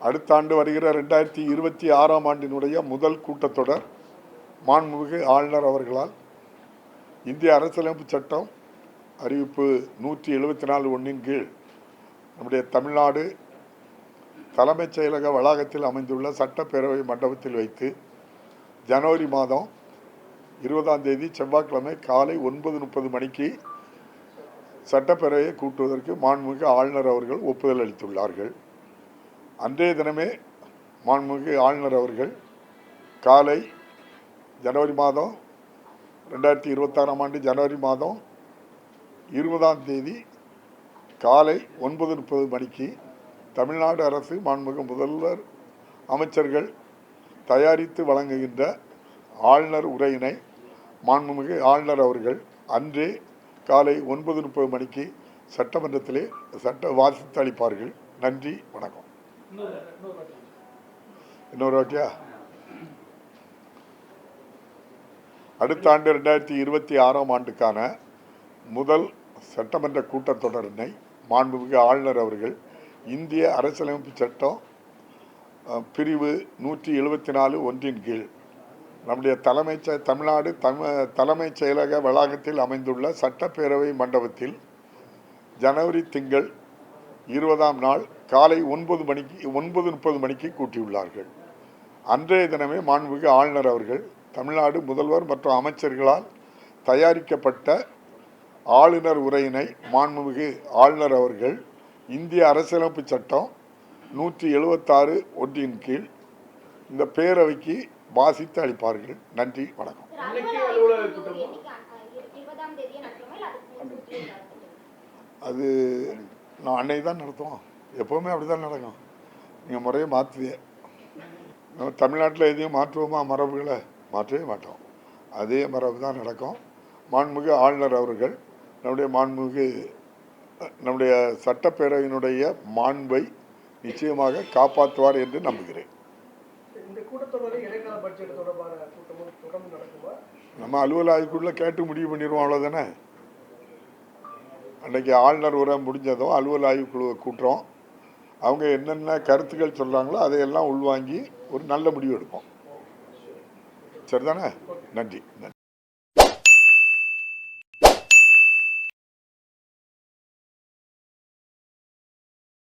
அடுத்த ஆண்டு வருகிற 2026ஆம் ஆண்டினுடைய முதல் கூட்டத்தொடர் மாண்புமிகு ஆளுநர் அவர்களால் இந்திய அரசியலமைப்பு சட்டம் அறிவிப்பு 174(1) கீழ் நம்முடைய தமிழ்நாடு தலைமைச் செயலக வளாகத்தில் அமைந்துள்ள சட்டப்பேரவை மண்டபத்தில் வைத்து ஜனவரி மாதம் 20ஆம் தேதி செவ்வாய்க்கிழமை காலை 9:30 மணிக்கு சட்டப்பேரவையை கூட்டுவதற்கு மாண்புமிகு ஆளுநர் அவர்கள் ஒப்புதல் அளித்துள்ளார்கள். அன்றைய தினமே மாண்புமிகு ஆளுநர் அவர்கள் காலை ஜனவரி மாதம் 2026ஆம் ஆண்டு ஜனவரி மாதம் 20ஆம் தேதி காலை 9:30 மணிக்கு தமிழ்நாடு அரசு மாண்புமிகு முதல்வர் அமைச்சர்கள் தயாரித்து வழங்குகின்ற ஆளுநர் உரையினை மாண்புமிகு ஆளுநர் அவர்கள் அன்றே காலை 9:30 மணிக்கு சட்டமன்றத்திலே வாசித்து அளிப்பார்கள். நன்றி, வணக்கம். இன்னொரு வாட்டியா? அடுத்த ஆண்டு 2026ஆம் ஆண்டுக்கான முதல் சட்டமன்ற கூட்டத்தொடரினை மாண்புமிகு ஆளுநர் அவர்கள் இந்திய அரசியலமைப்பு சட்டம் பிரிவு 174(1) கீழ் நம்முடைய தமிழ்நாடு தலைமைச் செயலக வளாகத்தில் அமைந்துள்ள சட்டப்பேரவை மண்டபத்தில் ஜனவரி திங்கள் 20ஆம் நாள் காலை 9:30 மணிக்கு கூட்டியுள்ளார்கள். அன்றைய தினமே மாண்புமிகு ஆளுநர் அவர்கள் தமிழ்நாடு முதல்வர் மற்றும் அமைச்சர்களால் தயாரிக்கப்பட்ட ஆளுநர் உரையினை மாண்புமிகு ஆளுநர் அவர்கள் இந்திய அரசியலமைப்பு சட்டம் 176(1) கீழ் இந்த பேரவைக்கு வாசித்து அளிப்பார்கள். நன்றி, வணக்கம். அது நான் அன்னைக்கு தான் நடத்துவோம். எப்போவுமே அப்படி தான் நடக்கும். நீங்கள் முறையை மாற்றுவீங்க. நம்ம தமிழ்நாட்டில் எதையும் மாற்றுவோமா? மரபுகளை மாற்றவே மாட்டோம். அதே மரபு தான் நடக்கும். மாண்புமிகு ஆளுநர் அவர்கள் நம்முடைய சட்டப்பேரவையினுடைய மாண்பை நிச்சயமாக காப்பாற்றுவார் என்று நம்புகிறேன். நம்ம அலுவல் ஆய்வுக்குள்ள கேட்டு முடிவு பண்ணிடுவோம், அவ்வளோதானே. அன்றைக்கி ஆளுநர் உரை முடிஞ்சதும் அலுவல் ஆய்வுக்குழுவை கூட்டுறோம். அவங்க என்னென்ன கருத்துக்கள் சொல்கிறாங்களோ அதையெல்லாம் உள்வாங்கி ஒரு நல்ல முடிவு எடுப்போம். சரிதானே? நன்றி.